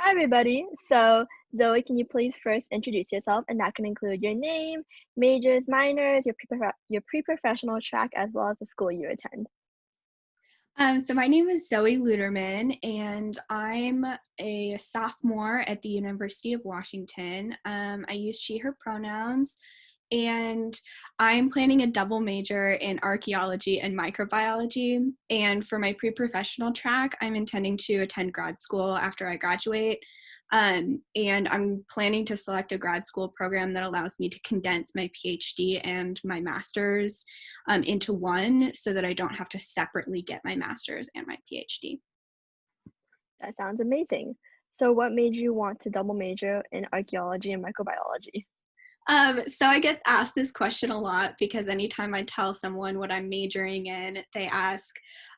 Hi, everybody. So, Zoe, can you please first introduce yourself? And that can include your name, majors, minors, your pre-professional track, as well as the school you attend. So my name is Zoe Luderman, and I'm a sophomore at the University of Washington. I use she, her pronouns, and I'm planning a double major in archaeology and microbiology. And for my pre-professional track, I'm intending to attend grad school after I graduate. And I'm planning to select a grad school program that allows me to condense my PhD and my master's into one so that I don't have to separately get my master's and my PhD. That sounds amazing. So, what made you want to double major in archaeology and microbiology? So I get asked this question a lot because anytime I tell someone what I'm majoring in, they ask,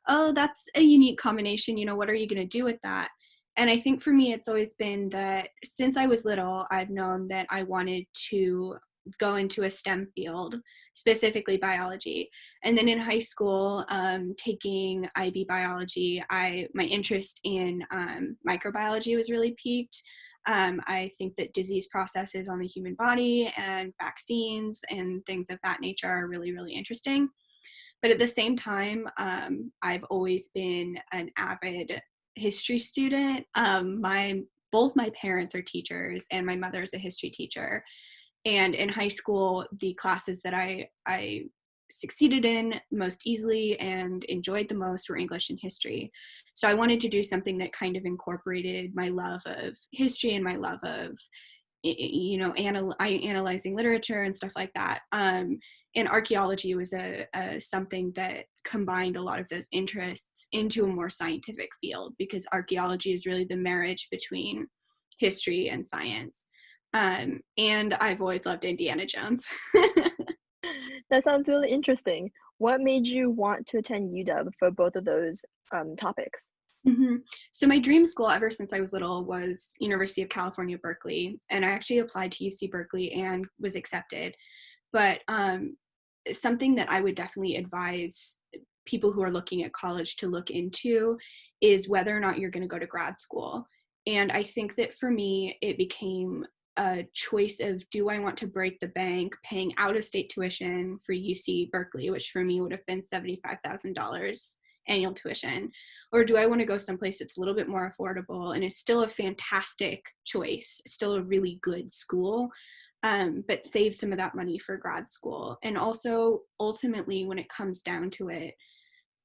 "Oh, that's a unique combination. What are you going to do with that?" And I think for me, it's always been that since I was little, I've known that I wanted to go into a STEM field, specifically biology. And then in high school, taking IB biology, my interest in microbiology was really piqued. I think that disease processes on the human body and vaccines and things of that nature are really, really interesting. But at the same time, I've always been an avid history student. Both my parents are teachers, and my mother is a history teacher. And in high school, the classes that I succeeded in most easily and enjoyed the most were English and history. So I wanted to do something that kind of incorporated my love of history and my love of analyzing literature and stuff like that. And archaeology was a something that combined a lot of those interests into a more scientific field, because archaeology is really the marriage between history and science. And I've always loved Indiana Jones. That sounds really interesting. What made you want to attend UDub for both of those topics? hmm So my dream school ever since I was little was University of California, Berkeley, and I actually applied to UC Berkeley and was accepted. But something that I would definitely advise people who are looking at college to look into is whether or not you're going to go to grad school. And I think that for me, it became a choice of, do I want to break the bank paying out of state tuition for UC Berkeley, which for me would have been $75,000 annual tuition, or do I want to go someplace that's a little bit more affordable and is still a fantastic choice, still a really good school, but save some of that money for grad school. And also, ultimately, when it comes down to it,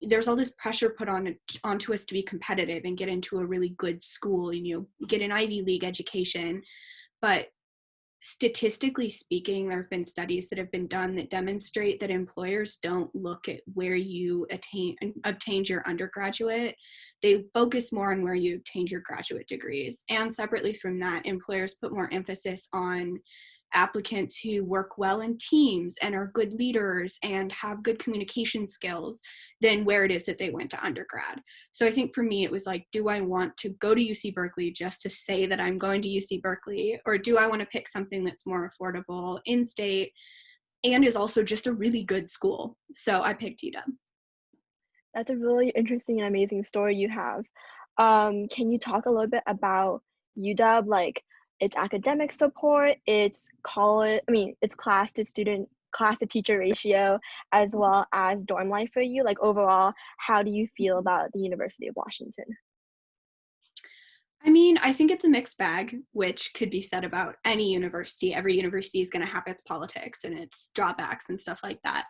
there's all this pressure put onto us to be competitive and get into a really good school and get an Ivy League education. But statistically speaking, there have been studies that have been done that demonstrate that employers don't look at where you obtained your undergraduate. They focus more on where you obtained your graduate degrees. And separately from that, employers put more emphasis on applicants who work well in teams and are good leaders and have good communication skills than where it is that they went to undergrad. So I think for me, it was like, do I want to go to UC Berkeley just to say that I'm going to UC Berkeley? Or do I want to pick something that's more affordable in state and is also just a really good school? So I picked UW. That's a really interesting and amazing story you have. Can you talk a little bit about UW, like its academic support, its college, its class to student, class to teacher ratio, as well as dorm life for you? Like overall, how do you feel about the University of Washington? I mean, I think it's a mixed bag, which could be said about any university. Every university is going to have its politics and its drawbacks and stuff like that.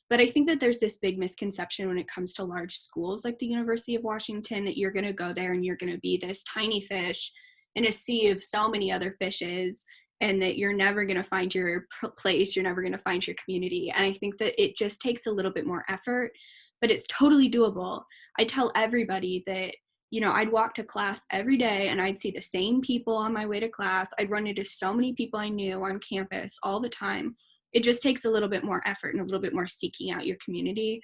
But I think that there's this big misconception when it comes to large schools like the University of Washington, that you're going to go there and you're going to be this tiny fish in a sea of so many other fishes, and that you're never going to find your place, you're never going to find your community. And I think that it just takes a little bit more effort, but it's totally doable. I tell everybody that I'd walk to class every day and I'd see the same people on my way to class. I'd run into so many people I knew on campus all the time. It just takes a little bit more effort and a little bit more seeking out your community.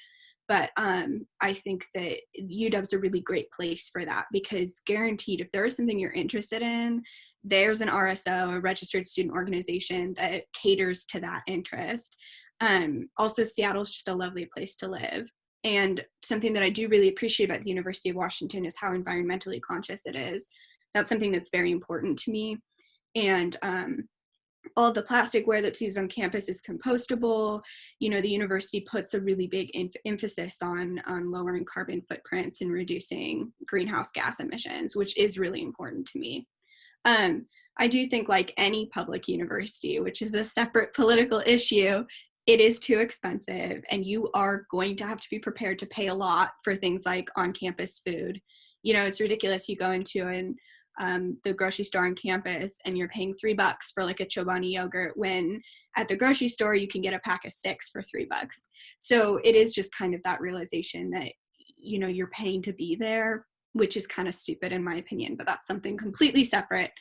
But I think that UW's a really great place for that, because guaranteed, if there is something you're interested in, there's an RSO, a registered student organization, that caters to that interest. Also, Seattle's just a lovely place to live. And something that I do really appreciate about the University of Washington is how environmentally conscious it is. that's something that's very important to me. And all the plasticware that's used on campus is compostable. You know, the university puts a really big emphasis on lowering carbon footprints and reducing greenhouse gas emissions, which is really important to me. I do think, like any public university, which is a separate political issue, it is too expensive, and you are going to have to be prepared to pay a lot for things like on-campus food. You know, it's ridiculous. You go into the grocery store on campus and you're paying $3 for like a Chobani yogurt, when at the grocery store you can get a pack of 6 for $3. So it is just kind of that realization that, you know, you're paying to be there, which is kind of stupid in my opinion, but that's something completely separate.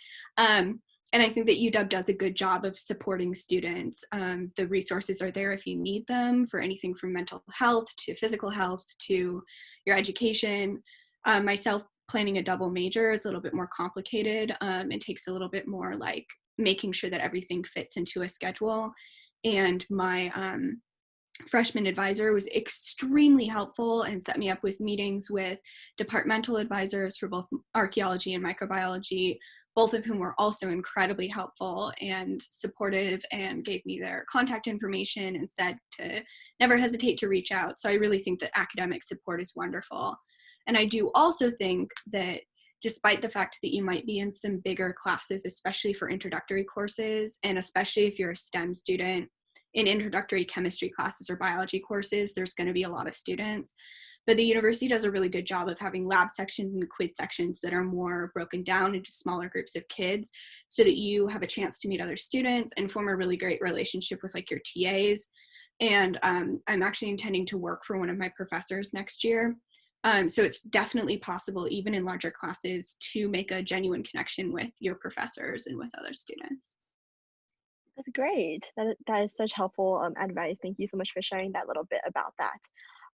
And I think that UW does a good job of supporting students. The resources are there if you need them, for anything from mental health to physical health to your education. Myself, planning a double major is a little bit more complicated. It takes a little bit more like making sure that everything fits into a schedule. And my freshman advisor was extremely helpful and set me up with meetings with departmental advisors for both archaeology and microbiology, both of whom were also incredibly helpful and supportive, and gave me their contact information and said to never hesitate to reach out. So I really think that academic support is wonderful. And I do also think that despite the fact that you might be in some bigger classes, especially for introductory courses, and especially if you're a STEM student, in introductory chemistry classes or biology courses, there's going to be a lot of students. But the university does a really good job of having lab sections and quiz sections that are more broken down into smaller groups of kids, so that you have a chance to meet other students and form a really great relationship with like your TAs. And I'm actually intending to work for one of my professors next year. So it's definitely possible, even in larger classes, to make a genuine connection with your professors and with other students. That's great. That is such helpful advice. Thank you so much for sharing that little bit about that.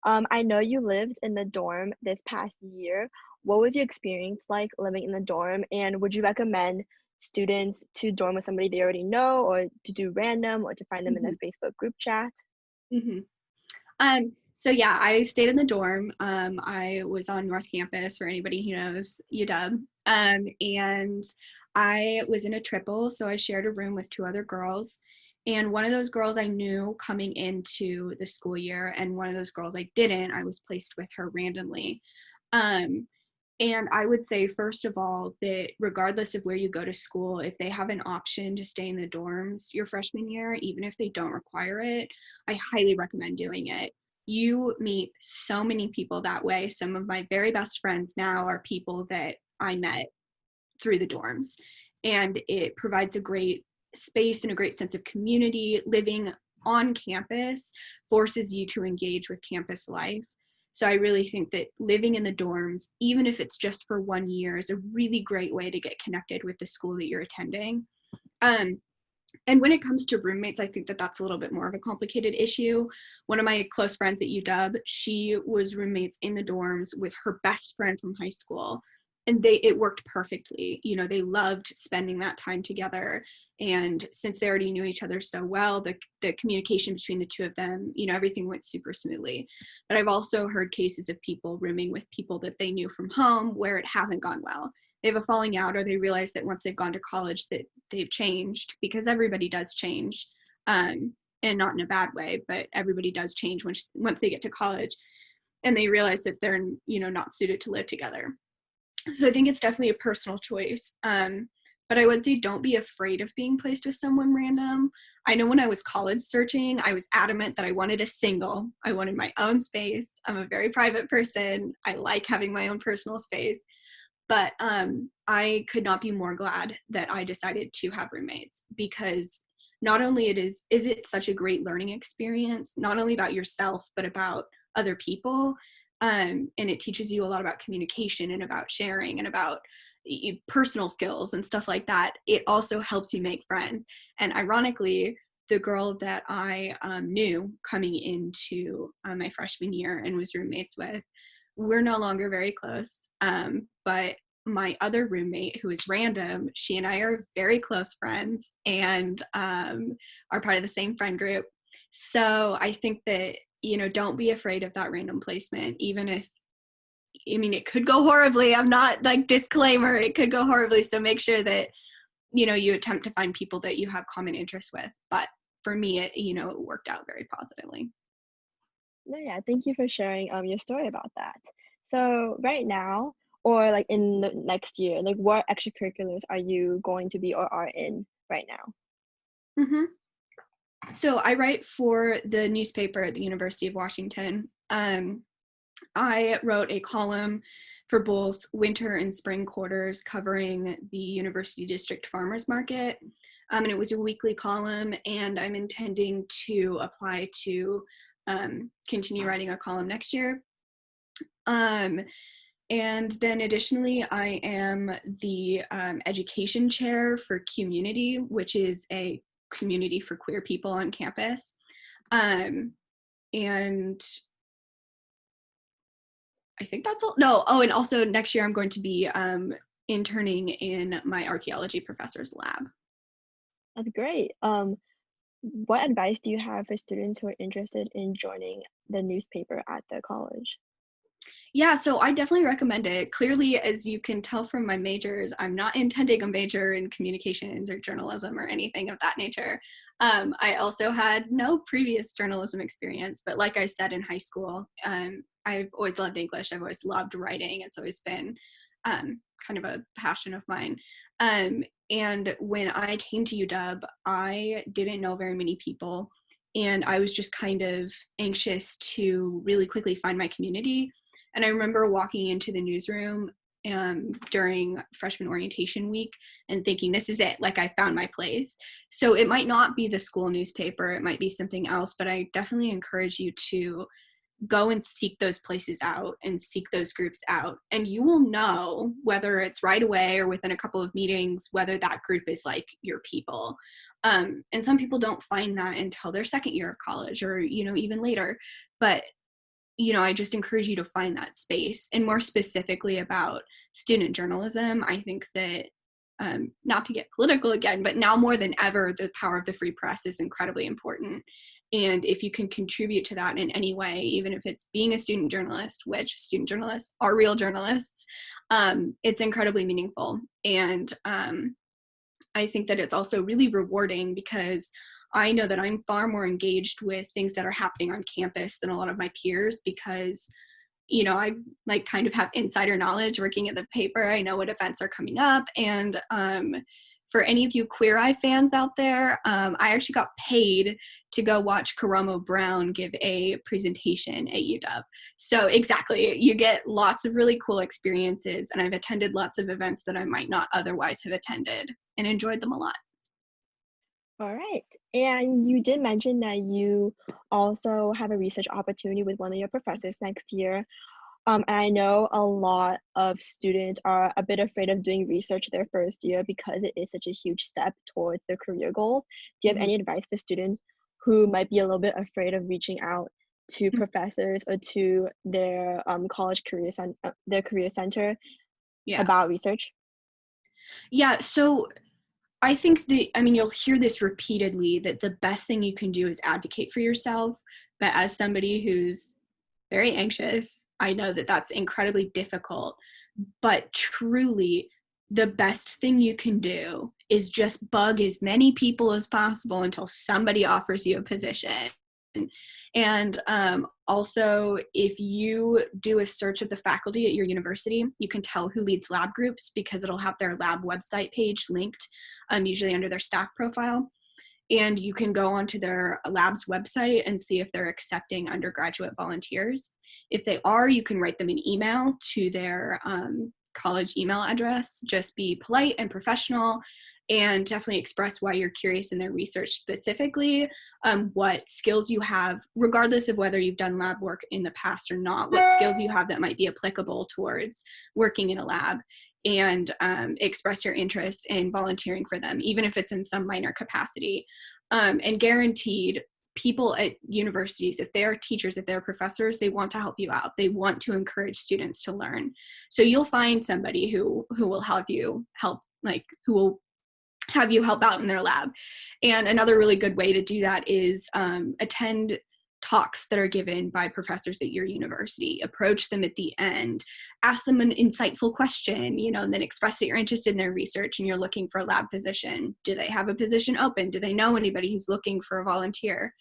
I know you lived in the dorm this past year. What was your experience like living in the dorm? And would you recommend students to dorm with somebody they already know, or to do random, or to find them in Mhm. a Facebook group chat? Mhm. So yeah, I stayed in the dorm. I was on North Campus, for anybody who knows UW. And I was in a triple, so I shared a room with 2 other girls. And one of those girls I knew coming into the school year, and one of those girls I didn't. I was placed with her randomly. Um, and I would say, first of all, that regardless of where you go to school, if they have an option to stay in the dorms your freshman year, even if they don't require it, I highly recommend doing it. You meet so many people that way. Some of my very best friends now are people that I met through the dorms. And it provides a great space and a great sense of community. Living on campus forces you to engage with campus life. So I really think that living in the dorms, even if it's just for 1 year, is a really great way to get connected with the school that you're attending. Um, and when it comes to roommates, I think that that's a little bit more of a complicated issue. One of my close friends at UW, she was roommates in the dorms with her best friend from high school. And it worked perfectly. You know, they loved spending that time together. And since they already knew each other so well, the communication between the 2 of them, you know, everything went super smoothly. But I've also heard cases of people rooming with people that they knew from home where it hasn't gone well. They have a falling out, or they realize that once they've gone to college that they've changed, because everybody does change, and not in a bad way, but everybody does change once they get to college, and they realize that they're, you know, not suited to live together. So I think it's definitely a personal choice. But I would say don't be afraid of being placed with someone random. I know when I was college searching, I was adamant that I wanted a single. I wanted my own space. I'm a very private person. I like having my own personal space. But I could not be more glad that I decided to have roommates, because not only is it such a great learning experience, not only about yourself, but about other people. And it teaches you a lot about communication and about sharing and about personal skills and stuff like that. It also helps you make friends. And ironically, the girl that I knew coming into my freshman year and was roommates with, we're no longer very close. But my other roommate, who is random, she and I are very close friends, and are part of the same friend group. So I think that, you know, don't be afraid of that random placement, even if I mean, it could go horribly. I'm not like, disclaimer, it could go horribly. So make sure that, you attempt to find people that you have common interests with. But for me, it worked out very positively. No, yeah, thank you for sharing your story about that. So right now, or like in the next year, like what extracurriculars are you going to be or are in right now? hmm So I write for the newspaper at the University of Washington. I wrote a column for both winter and spring quarters covering the University District Farmers Market. And it was a weekly column, and I'm intending to apply to continue writing a column next year. And then additionally, I am the education chair for Community, which is a community for queer people on campus. And I think that's all. No, oh, and also next year I'm going to be interning in my archaeology professor's lab. That's great. What advice do you have for students who are interested in joining the newspaper at the college? Yeah, so I definitely recommend it. Clearly, as you can tell from my majors, I'm not intending a major in communications or journalism or anything of that nature. I also had no previous journalism experience, but like I said in high school, I've always loved English. I've always loved writing. It's always been kind of a passion of mine. And when I came to UW, I didn't know very many people, and I was just kind of anxious to really quickly find my community. And I remember walking into the newsroom during freshman orientation week and thinking, this is it, like I found my place. So it might not be the school newspaper, it might be something else, but I definitely encourage you to go and seek those places out and seek those groups out. And you will know, whether it's right away or within a couple of meetings, whether that group is like your people. And some people don't find that until their second year of college or, even later. But I just encourage you to find that space. And more specifically about student journalism, I think that, not to get political again, but now more than ever, the power of the free press is incredibly important. And if you can contribute to that in any way, even if it's being a student journalist, which student journalists are real journalists, it's incredibly meaningful. And I think that it's also really rewarding because I know that I'm far more engaged with things that are happening on campus than a lot of my peers because, I like kind of have insider knowledge working at the paper. I know what events are coming up. And for any of you Queer Eye fans out there, I actually got paid to go watch Karamo Brown give a presentation at UW. So exactly, you get lots of really cool experiences, and I've attended lots of events that I might not otherwise have attended and enjoyed them a lot. All right. And you did mention that you also have a research opportunity with one of your professors next year. And I know a lot of students are a bit afraid of doing research their first year because it is such a huge step towards their career goals. Do you have Mhm. any advice for students who might be a little bit afraid of reaching out to professors or to their college their career center Yeah. about research? Yeah. So I think you'll hear this repeatedly that the best thing you can do is advocate for yourself. But as somebody who's very anxious, I know that that's incredibly difficult. But truly, the best thing you can do is just bug as many people as possible until somebody offers you a position. And also, if you do a search of the faculty at your university, you can tell who leads lab groups because it'll have their lab website page linked, usually under their staff profile. And you can go onto their lab's website and see if they're accepting undergraduate volunteers. If they are, you can write them an email to their college email address. Just be polite and professional, and definitely express why you're curious in their research specifically, what skills you have, regardless of whether you've done lab work in the past or not, what skills you have that might be applicable towards working in a lab, and express your interest in volunteering for them, even if it's in some minor capacity. And guaranteed, people at universities, if they're teachers, if they're professors, they want to help you out. They want to encourage students to learn. So you'll find somebody who will help you who will have you help out in their lab. And another really good way to do that is attend talks that are given by professors at your university. Approach them at the end, ask them an insightful question, and then express that you're interested in their research and you're looking for a lab position. Do they have a position open? Do they know anybody who's looking for a volunteer?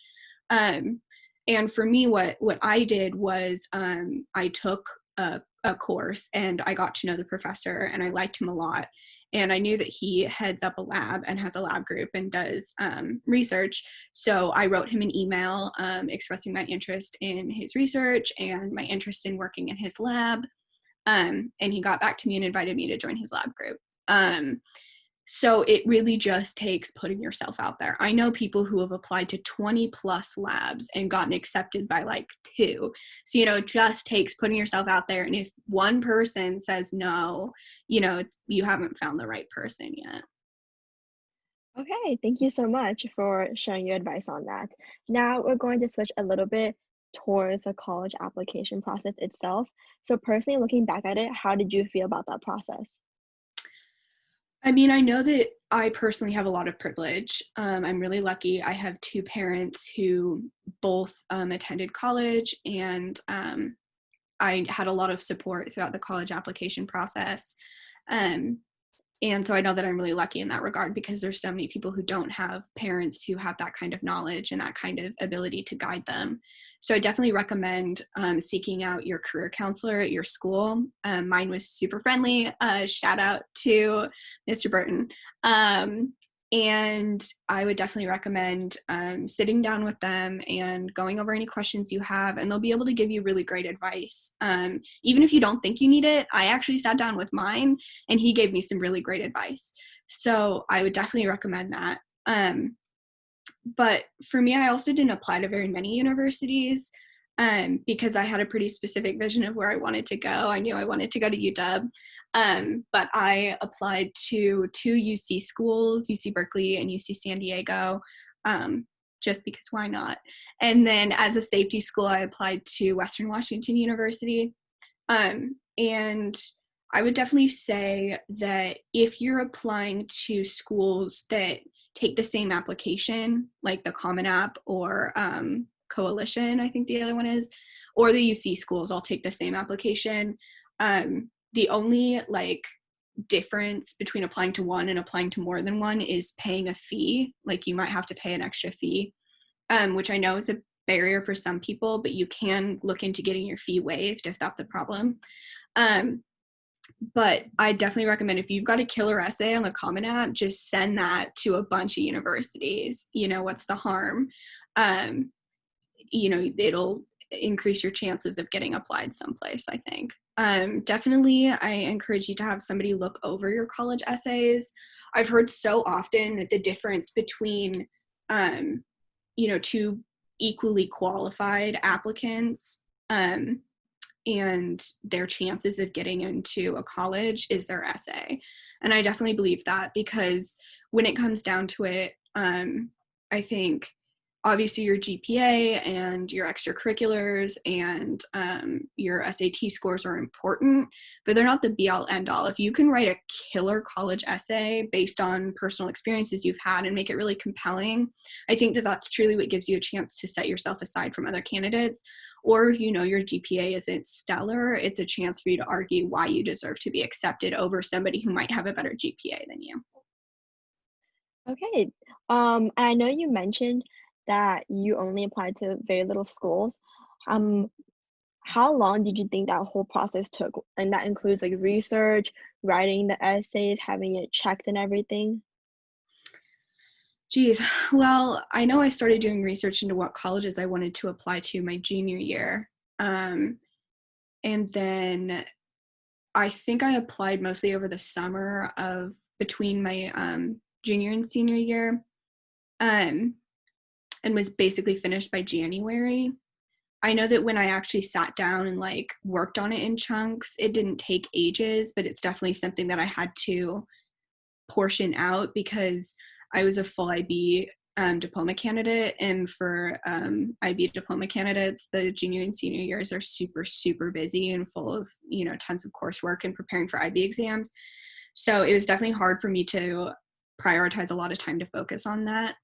And for me, what I did was I took a course and I got to know the professor and I liked him a lot. And I knew that he heads up a lab and has a lab group and does research. So I wrote him an email expressing my interest in his research and my interest in working in his lab. And he got back to me and invited me to join his lab group. So it really just takes putting yourself out there. I know people who have applied to 20 plus labs and gotten accepted by like 2. So, it just takes putting yourself out there. And if one person says no, you haven't found the right person yet. Okay, thank you so much for sharing your advice on that. Now we're going to switch a little bit towards the college application process itself. So personally, looking back at it, how did you feel about that process? I mean, I know that I personally have a lot of privilege. I'm really lucky. I have 2 parents who both attended college, and I had a lot of support throughout the college application process. And so I know that I'm really lucky in that regard because there's so many people who don't have parents who have that kind of knowledge and that kind of ability to guide them. So I definitely recommend seeking out your career counselor at your school. Mine was super friendly. Shout out to Mr. Burton. And I would definitely recommend sitting down with them and going over any questions you have, and they'll be able to give you really great advice. Even if you don't think you need it, I actually sat down with mine and he gave me some really great advice. So I would definitely recommend that. But for me, I also didn't apply to very many universities because I had a pretty specific vision of where I wanted to go. I knew I wanted to go to UDub, but I applied to 2 UC schools, UC Berkeley and UC San Diego, just because why not? And then as a safety school, I applied to Western Washington University. And I would definitely say that if you're applying to schools that take the same application, like the Common App or Coalition, I think the other one is, or the UC schools all take the same application. The only difference between applying to one and applying to more than one is paying a fee. Like you might have to pay an extra fee, which I know is a barrier for some people, but you can look into getting your fee waived if that's a problem. But I definitely recommend if you've got a killer essay on the Common App, just send that to a bunch of universities. What's the harm? It'll increase your chances of getting applied someplace, I think. Definitely, I encourage you to have somebody look over your college essays. I've heard so often that the difference between, 2 equally qualified applicants and their chances of getting into a college is their essay. And I definitely believe that because when it comes down to it, I think obviously your GPA and your extracurriculars and your SAT scores are important, but they're not the be-all end-all. If you can write a killer college essay based on personal experiences you've had and make it really compelling, I think that that's truly what gives you a chance to set yourself aside from other candidates. Or if your GPA isn't stellar, it's a chance for you to argue why you deserve to be accepted over somebody who might have a better GPA than you. Okay. I know you mentioned that you only applied to very little schools. How long did you think that whole process took? And that includes research, writing the essays, having it checked and everything. Geez, well, I know I started doing research into what colleges I wanted to apply to my junior year. And then I think I applied mostly over the summer of between my junior and senior year, and was basically finished by January. I know that when I actually sat down and worked on it in chunks, it didn't take ages, but it's definitely something that I had to portion out because I was a full IB diploma candidate, and for IB diploma candidates, the junior and senior years are super, super busy and full of, tons of coursework and preparing for IB exams. So it was definitely hard for me to prioritize a lot of time to focus on that.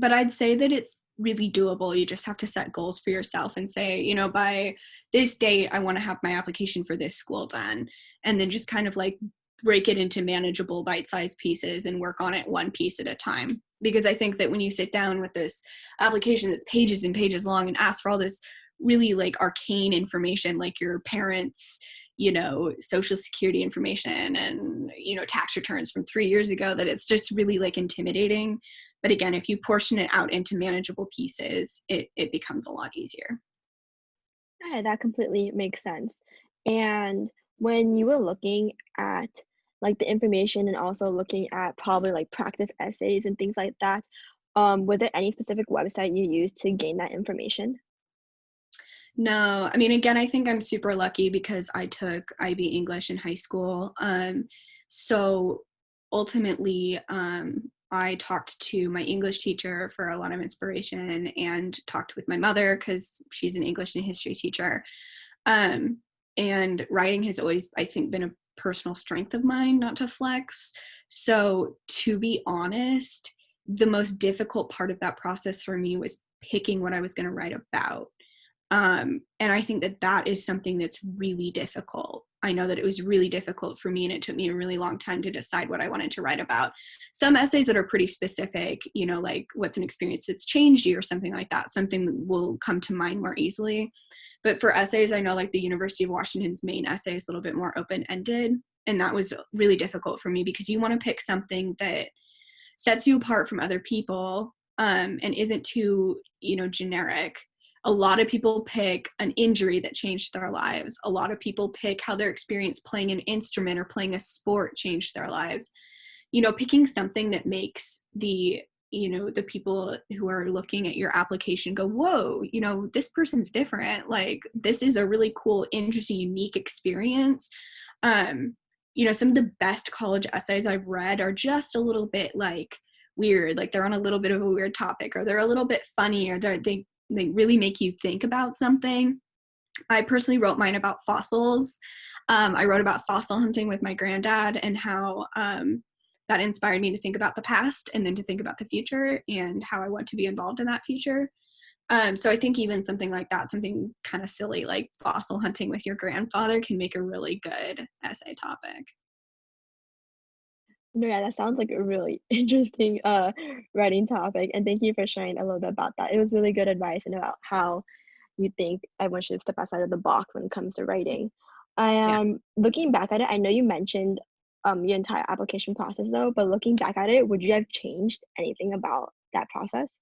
But I'd say that it's really doable. You just have to set goals for yourself and say, you know, by this date, I want to have my application for this school done. And then just kind of like break it into manageable bite-sized pieces and work on it one piece at a time. Because I think that when you sit down with this application that's pages and pages long and ask for all this really like arcane information, like your parents, you know, social security information and, you know, tax returns from 3 years ago, that it's just really like intimidating. But again, if you portion it out into manageable pieces, it becomes a lot easier. Yeah, that completely makes sense. And when you were looking at like the information and also looking at probably like practice essays and things like that, was there any specific website you used to gain that information? No, I mean, again, I think I'm super lucky because I took IB English in high school. So ultimately, I talked to my English teacher for a lot of inspiration and talked with my mother because she's an English and history teacher. Um, and writing has always, I think, been a personal strength of mine, not to flex. So to be honest, the most difficult part of that process for me was picking what I was going to write about. And I think that that is something that's really difficult. I know that it was really difficult for me, and it took me a really long time to decide what I wanted to write about. Some essays that are pretty specific, you know, like what's an experience that's changed you or something like that, something that will come to mind more easily. But for essays, I know like the University of Washington's main essay is a little bit more open-ended. And that was really difficult for me because you want to pick something that sets you apart from other people, and isn't too, you know, generic. A lot of people pick an injury that changed their lives. A lot of people pick how their experience playing an instrument or playing a sport changed their lives. You know, picking something that makes the, you know, the people who are looking at your application go, whoa, you know, this person's different. Like, this is a really cool, interesting, unique experience. Um, you know, some of the best college essays I've read are just a little bit like weird, like they're on a little bit of a weird topic, or they're a little bit funny, or they really make you think about something. I personally wrote mine about fossils. I wrote about fossil hunting with my granddad and how that inspired me to think about the past and then to think about the future and how I want to be involved in that future. So I think even something like that, something kind of silly like fossil hunting with your grandfather, can make a really good essay topic. No, yeah, that sounds like a really interesting writing topic, and thank you for sharing a little bit about that. It was really good advice and about how you think everyone should step outside of the box when it comes to writing. I Yeah. looking back at it, I know you mentioned your entire application process though, but looking back at it, would you have changed anything about that process?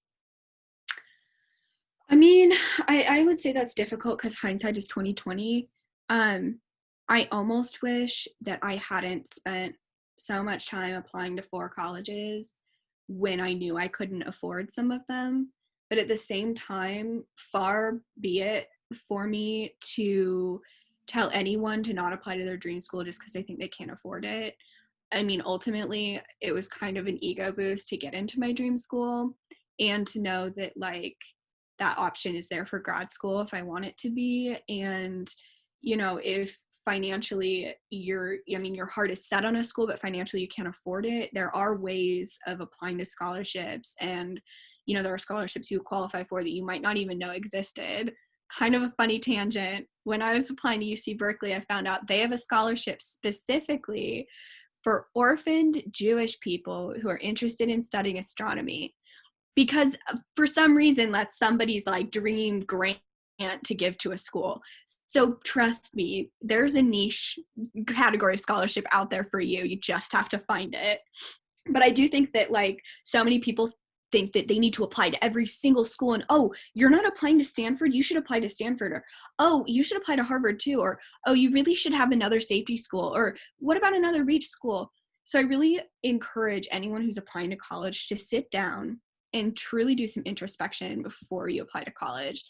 I mean, I would say that's difficult because hindsight is 2020. Um, I almost wish that I hadn't spent so much time applying to 4 colleges when I knew I couldn't afford some of them. But at the same time, far be it for me to tell anyone to not apply to their dream school just because they think they can't afford it. I mean, ultimately, it was kind of an ego boost to get into my dream school and to know that, like, that option is there for grad school if I want it to be. And, you know, if financially I mean, your heart is set on a school, but financially you can't afford it, there are ways of applying to scholarships. And, you know, there are scholarships you qualify for that you might not even know existed. Kind of a funny tangent. When I was applying to UC Berkeley, I found out they have a scholarship specifically for orphaned Jewish people who are interested in studying astronomy, because for some reason that's somebody's like dream grant to give to a school. So trust me, there's a niche category scholarship out there for you. You just have to find it. But I do think that like so many people think that they need to apply to every single school, and oh, you're not applying to Stanford, you should apply to Stanford, or oh, you should apply to Harvard too, or oh, you really should have another safety school, or what about another reach school? So I really encourage anyone who's applying to college to sit down and truly do some introspection before you apply to college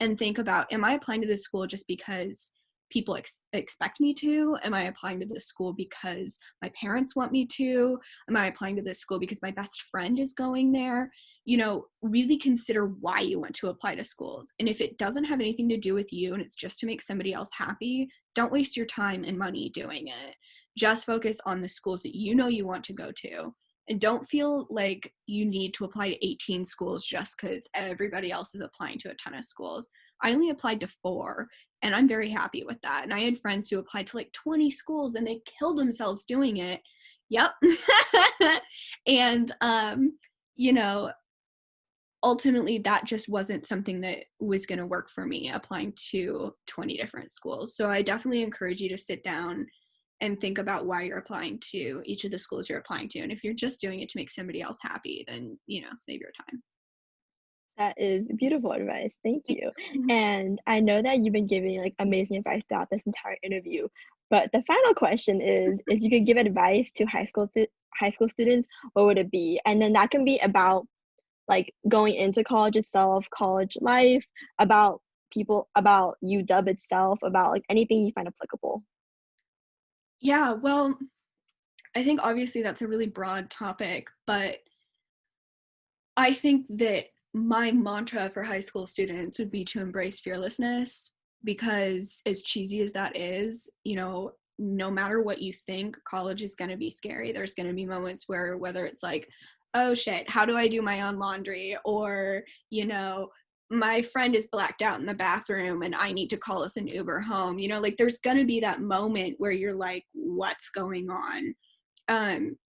and think about, am I applying to this school just because people expect me to? Am I applying to this school because my parents want me to? Am I applying to this school because my best friend is going there? You know, really consider why you want to apply to schools. And if it doesn't have anything to do with you and it's just to make somebody else happy, don't waste your time and money doing it. Just focus on the schools that you know you want to go to And don't feel like you need to apply to 18 schools just because everybody else is applying to a ton of schools. I only applied to 4, and I'm very happy with that. And I had friends who applied to like 20 schools and they killed themselves doing it. Yep. And, you know, ultimately that just wasn't something that was going to work for me, applying to 20 different schools. So I definitely encourage you to sit down and think about why you're applying to each of the schools you're applying to. And if you're just doing it to make somebody else happy, then, save your time. That is beautiful advice. Thank you. And I know that you've been giving like amazing advice throughout this entire interview. But the final question is, if you could give advice to high school students, what would it be? And then that can be about like going into college itself, college life, about people, about UW itself, about like anything you find applicable. Yeah, well, I think obviously that's a really broad topic, but I think that my mantra for high school students would be to embrace fearlessness, because as cheesy as that is, no matter what you think, college is going to be scary. There's going to be moments where, whether it's like, oh shit, how do I do my own laundry? Or, my friend is blacked out in the bathroom and I need to call us an Uber home. Like there's going to be that moment where you're like, what's going on?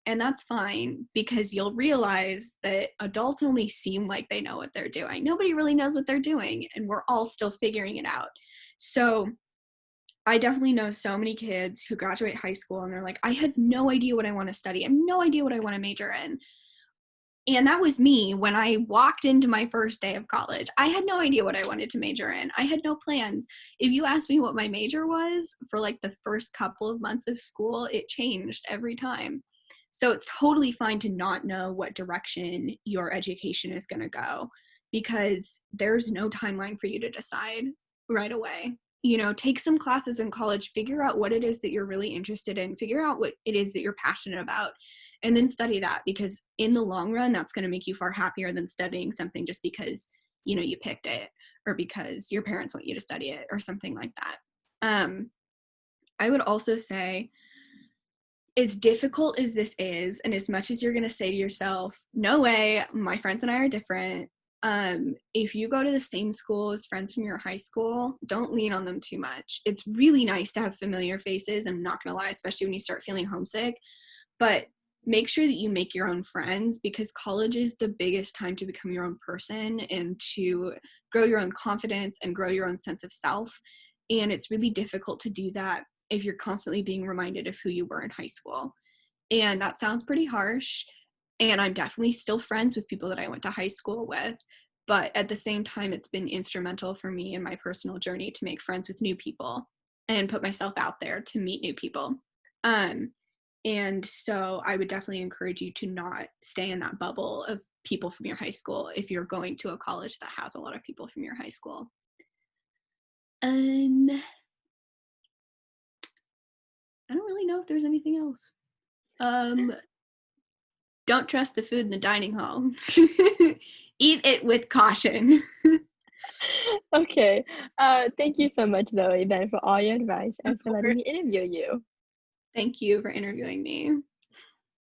And that's fine, because you'll realize that adults only seem like they know what they're doing. Nobody really knows what they're doing, and we're all still figuring it out. So I definitely know so many kids who graduate high school and they're like, I have no idea what I want to study. I have no idea what I want to major in. And that was me when I walked into my first day of college. I had no idea what I wanted to major in. I had no plans. If you asked me what my major was for like the first couple of months of school, it changed every time. So it's totally fine to not know what direction your education is going to go, because there's no timeline for you to decide right away. Take some classes in college, figure out what it is that you're really interested in, figure out what it is that you're passionate about, and then study that, because in the long run, that's going to make you far happier than studying something just because, you picked it, or because your parents want you to study it, or something like that. I would also say, as difficult as this is, and as much as you're going to say to yourself, no way, my friends and I are different, if you go to the same school as friends from your high school, don't lean on them too much. It's really nice to have familiar faces, I'm not going to lie, especially when you start feeling homesick, but make sure that you make your own friends, because college is the biggest time to become your own person and to grow your own confidence and grow your own sense of self. And it's really difficult to do that if you're constantly being reminded of who you were in high school. And that sounds pretty harsh. And I'm definitely still friends with people that I went to high school with. But at the same time, it's been instrumental for me in my personal journey to make friends with new people and put myself out there to meet new people. And so I would definitely encourage you to not stay in that bubble of people from your high school if you're going to a college that has a lot of people from your high school. I don't really know if there's anything else. Don't trust the food in the dining hall. Eat it with caution. Okay. Thank you so much, Zoe, Ben, for all your advice and for letting me interview you. Thank you for interviewing me.